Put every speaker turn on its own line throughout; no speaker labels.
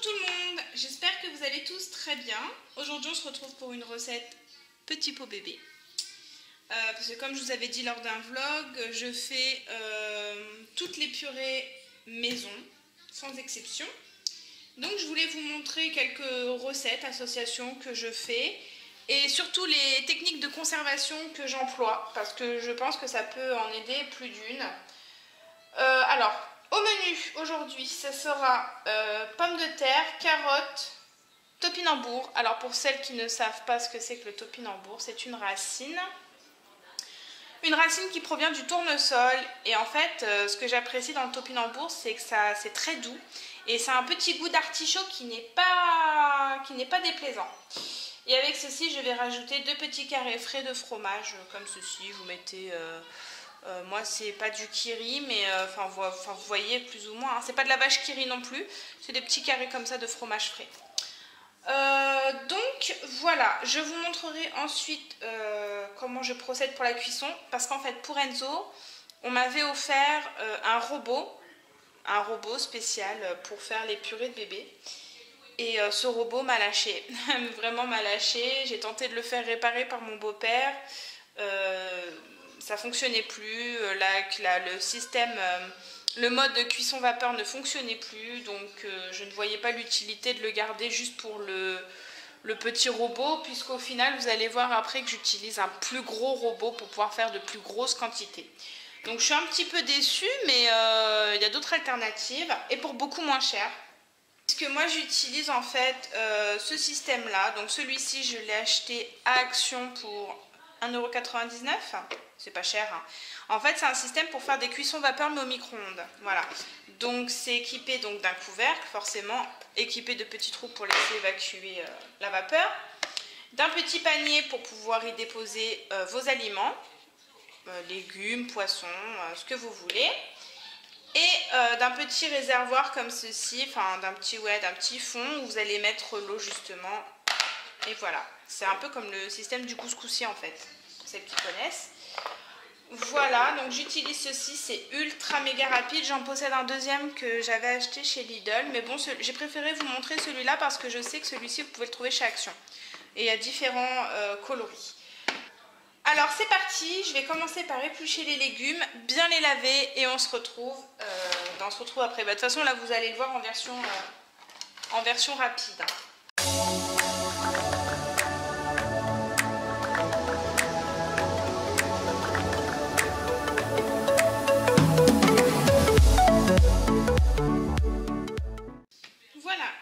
tout le monde, j'espère que vous allez tous très bien. Aujourd'hui on se retrouve pour une recette petit pot bébé. Parce que comme je vous avais dit lors d'un vlog, je fais toutes les purées maison, sans exception. Donc je voulais vous montrer quelques recettes, associations que je fais. Et surtout les techniques de conservation que j'emploie, parce que je pense que ça peut en aider plus d'une. Alors, au menu aujourd'hui, ça sera pommes de terre, carottes, topinambour. Alors pour celles qui ne savent pas ce que c'est que le topinambour, c'est une racine. Une racine qui provient du tournesol. Et en fait, ce que j'apprécie dans le topinambour, c'est que c'est très doux. Et c'est un petit goût d'artichaut qui n'est pas déplaisant. Et avec ceci, je vais rajouter 2 petits carrés frais de fromage, comme ceci. Vous mettez... moi, c'est pas du Kiri, mais vous voyez plus ou moins. Hein, c'est pas de la vache Kiri non plus. C'est des petits carrés comme ça de fromage frais. Donc voilà, je vous montrerai ensuite comment je procède pour la cuisson. Parce qu'en fait, pour Enzo, on m'avait offert un robot spécial pour faire les purées de bébé. Et ce robot m'a lâché, vraiment m'a lâché. J'ai tenté de le faire réparer par mon beau-père. Ça fonctionnait plus, le système, le mode de cuisson vapeur ne fonctionnait plus, donc je ne voyais pas l'utilité de le garder juste pour le petit robot, puisqu'au final vous allez voir après que j'utilise un plus gros robot pour pouvoir faire de plus grosses quantités. Donc je suis un petit peu déçue, mais il y a d'autres alternatives et pour beaucoup moins cher. Puisque moi j'utilise en fait ce système là, donc celui-ci je l'ai acheté à Action pour 1,99 €, c'est pas cher. Hein. En fait, c'est un système pour faire des cuissons vapeur mais au micro-ondes. Voilà. Donc, c'est équipé d'un couvercle, forcément, équipé de petits trous pour laisser évacuer la vapeur, d'un petit panier pour pouvoir y déposer vos aliments, légumes, poissons, ce que vous voulez, et d'un petit réservoir comme ceci, enfin d'un petit fond où vous allez mettre l'eau justement. Et voilà, c'est un peu comme le système du couscoussier en fait, pour celles qui connaissent. Voilà, donc j'utilise ceci, c'est ultra méga rapide. J'en possède un deuxième que j'avais acheté chez Lidl. Mais bon, j'ai préféré vous montrer celui-là parce que je sais que celui-ci, vous pouvez le trouver chez Action. Et il y a différents coloris. Alors c'est parti, je vais commencer par éplucher les légumes, bien les laver et on se retrouve après. De toute façon, là, vous allez le voir en version rapide.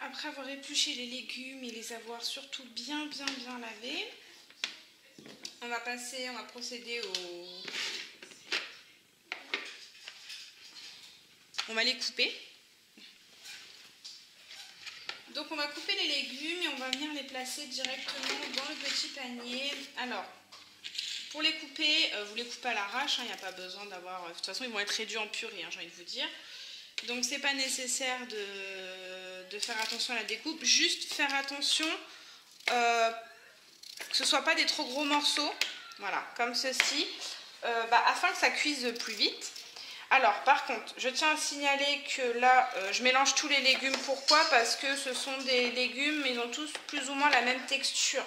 Après avoir épluché les légumes et les avoir surtout bien lavés, on va procéder on va les couper. Donc on va couper les légumes et on va venir les placer directement dans le petit panier. Alors, pour les couper, vous les coupez à l'arrache, il n'y a pas besoin d'avoir... De toute façon, ils vont être réduits en purée, j'ai envie de vous dire. Donc c'est pas nécessaire de faire attention à la découpe, juste faire attention que ce soit pas des trop gros morceaux, voilà, comme ceci, afin que ça cuise plus vite. Alors par contre, je tiens à signaler que là, je mélange tous les légumes. Pourquoi? Parce que ce sont des légumes, ils ont tous plus ou moins la même texture.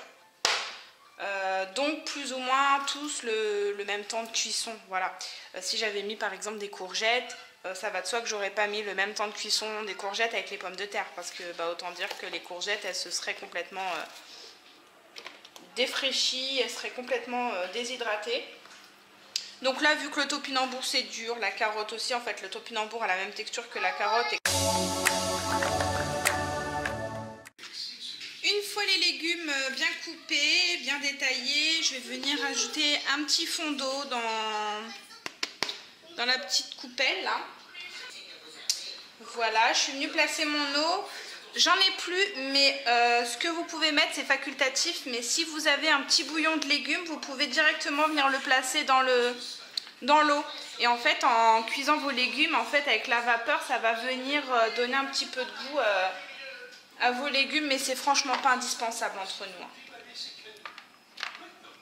Donc plus ou moins tous le même temps de cuisson, voilà. Si j'avais mis par exemple des courgettes, ça va de soi que j'aurais pas mis le même temps de cuisson des courgettes avec les pommes de terre, parce que autant dire que les courgettes, elles se seraient complètement défraîchies, elles seraient complètement déshydratées. Donc là, vu que le topinambour c'est dur, la carotte aussi, en fait le topinambour a la même texture que la carotte. Une fois les légumes bien coupés, bien détaillés, je vais venir ajouter un petit fond d'eau dans la petite coupelle là. Voilà, je suis venue placer mon eau. J'en ai plus, mais ce que vous pouvez mettre, c'est facultatif. Mais si vous avez un petit bouillon de légumes, vous pouvez directement venir le placer dans l'eau. Et en fait, en cuisant vos légumes, en fait, avec la vapeur, ça va venir donner un petit peu de goût à vos légumes. Mais c'est franchement pas indispensable entre nous.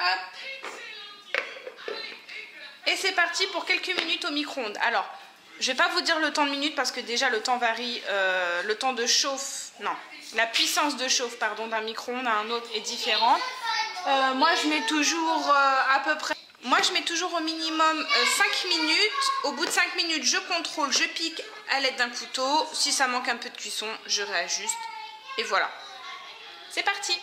Hop. Et c'est parti pour quelques minutes au micro-ondes. Alors, Je vais pas vous dire le temps de minutes parce que déjà le temps varie, le temps de chauffe, non, la puissance de chauffe pardon d'un micro-ondes à un autre est différente. Moi je mets toujours à peu près, moi je mets toujours au minimum 5 minutes. Au bout de 5 minutes je contrôle, je pique à l'aide d'un couteau. Si ça manque un peu de cuisson, je réajuste et voilà. C'est parti.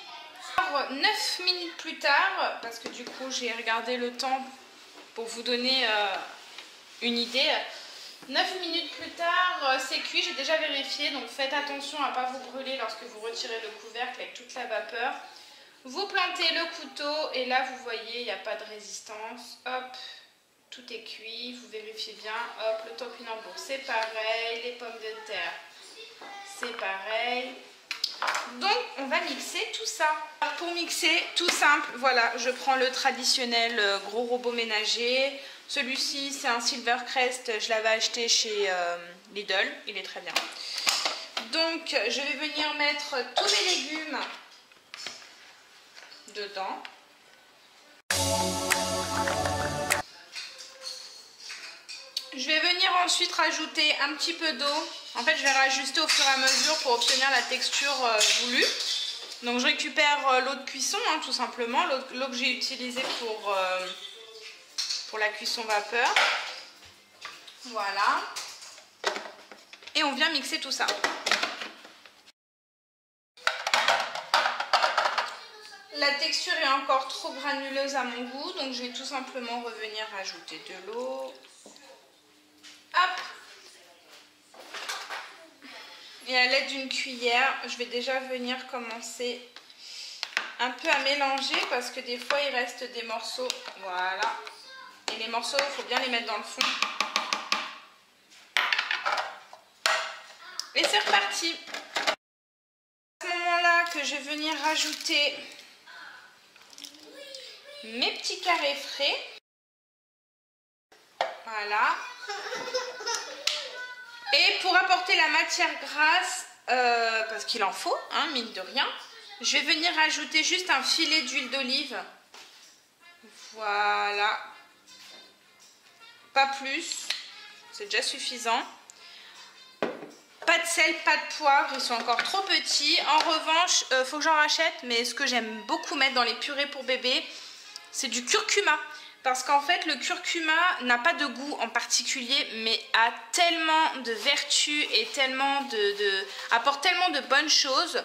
Alors, 9 minutes plus tard, parce que du coup j'ai regardé le temps pour vous donner une idée. 9 minutes plus tard, c'est cuit, j'ai déjà vérifié, donc faites attention à ne pas vous brûler lorsque vous retirez le couvercle avec toute la vapeur. Vous plantez le couteau et là vous voyez, il n'y a pas de résistance. Hop, tout est cuit, vous vérifiez bien. Hop, le topinambour c'est pareil, les pommes de terre c'est pareil. Donc on va mixer tout ça. Alors, pour mixer, tout simple, voilà, je prends le traditionnel gros robot ménager. Celui-ci c'est un Silvercrest, je l'avais acheté chez Lidl, il est très bien. Donc je vais venir mettre tous mes légumes dedans. Je vais venir ensuite rajouter un petit peu d'eau. En fait, je vais rajuster au fur et à mesure pour obtenir la texture voulue. Donc, je récupère l'eau de cuisson, hein, tout simplement, l'eau que j'ai utilisée pour la cuisson vapeur. Voilà. Et on vient mixer tout ça. La texture est encore trop granuleuse à mon goût, donc je vais tout simplement revenir rajouter de l'eau. Hop! Et à l'aide d'une cuillère, je vais déjà venir commencer un peu à mélanger parce que des fois il reste des morceaux. Voilà. Et les morceaux, il faut bien les mettre dans le fond. Et c'est reparti. À ce moment-là que je vais venir rajouter mes petits carrés frais. Voilà. Et pour apporter la matière grasse, parce qu'il en faut, hein, mine de rien, je vais venir rajouter juste un filet d'huile d'olive. Voilà. Pas plus. C'est déjà suffisant. Pas de sel, pas de poivre, ils sont encore trop petits. En revanche, faut que j'en rachète, mais ce que j'aime beaucoup mettre dans les purées pour bébé, c'est du curcuma. Parce qu'en fait, le curcuma n'a pas de goût en particulier, mais a tellement de vertus et tellement apporte tellement de bonnes choses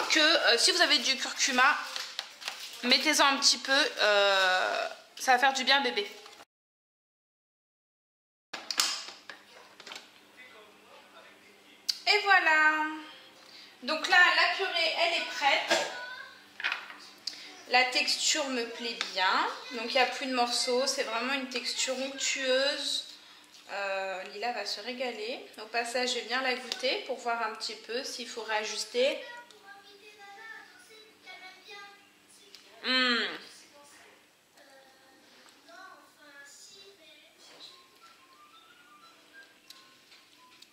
que si vous avez du curcuma, mettez-en un petit peu, ça va faire du bien bébé. Et voilà. Donc là, la purée, elle est prête. La texture me plaît bien, donc il n'y a plus de morceaux, c'est vraiment une texture onctueuse. Lila va se régaler. Au passage, je vais bien la goûter pour voir un petit peu s'il faut réajuster.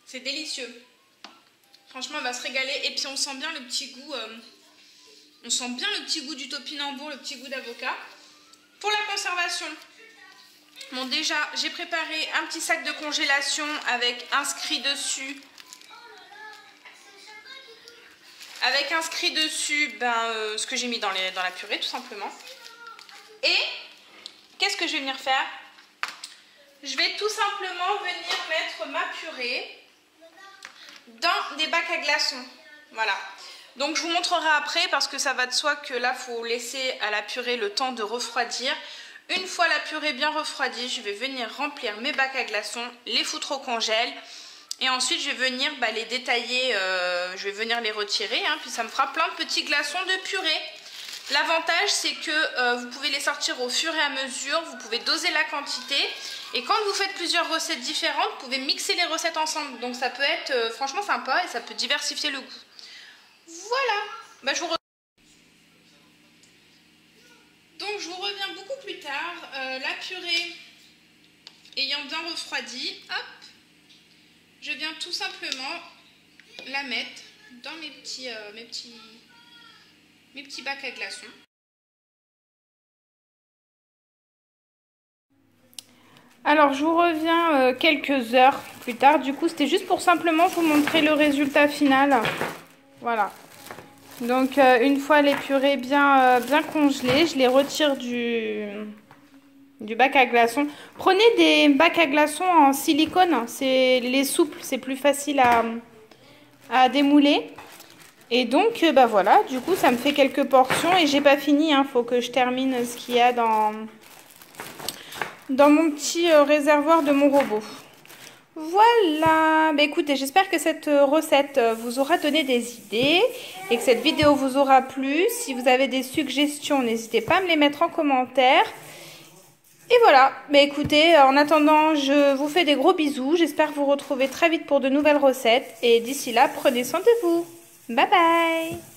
C'est délicieux. Franchement, elle va se régaler. Et puis on sent bien le petit goût... on sent bien le petit goût du topinambour, le petit goût d'avocat. Pour la conservation, bon déjà j'ai préparé un petit sac de congélation avec inscrit dessus. Ce que j'ai mis dans la purée tout simplement. Et qu'est-ce que je vais venir faire? Je vais tout simplement venir mettre ma purée dans des bacs à glaçons. Voilà. Donc je vous montrerai après parce que ça va de soi que là il faut laisser à la purée le temps de refroidir. Une fois la purée bien refroidie, je vais venir remplir mes bacs à glaçons, les foutre au congèle et ensuite je vais venir les détailler, je vais venir les retirer, hein, puis ça me fera plein de petits glaçons de purée. L'avantage c'est que vous pouvez les sortir au fur et à mesure, vous pouvez doser la quantité et quand vous faites plusieurs recettes différentes, vous pouvez mixer les recettes ensemble. Donc ça peut être franchement sympa et ça peut diversifier le goût. Voilà, donc je vous reviens beaucoup plus tard, la purée ayant bien refroidi, hop, je viens tout simplement la mettre dans mes petits bacs à glaçons. Alors, je vous reviens quelques heures plus tard. Du coup, c'était juste pour simplement vous montrer le résultat final. Voilà. Donc, une fois les purées bien congelées, je les retire du bac à glaçons. Prenez des bacs à glaçons en silicone. C'est les souples, c'est plus facile à démouler. Et donc, bah voilà, du coup, ça me fait quelques portions et j'ai pas fini. Faut que je termine ce qu'il y a dans mon petit réservoir de mon robot. Voilà, bah écoutez, j'espère que cette recette vous aura donné des idées et que cette vidéo vous aura plu. Si vous avez des suggestions, n'hésitez pas à me les mettre en commentaire. Et voilà, bah écoutez, en attendant, je vous fais des gros bisous. J'espère vous retrouver très vite pour de nouvelles recettes. Et d'ici là, prenez soin de vous. Bye bye!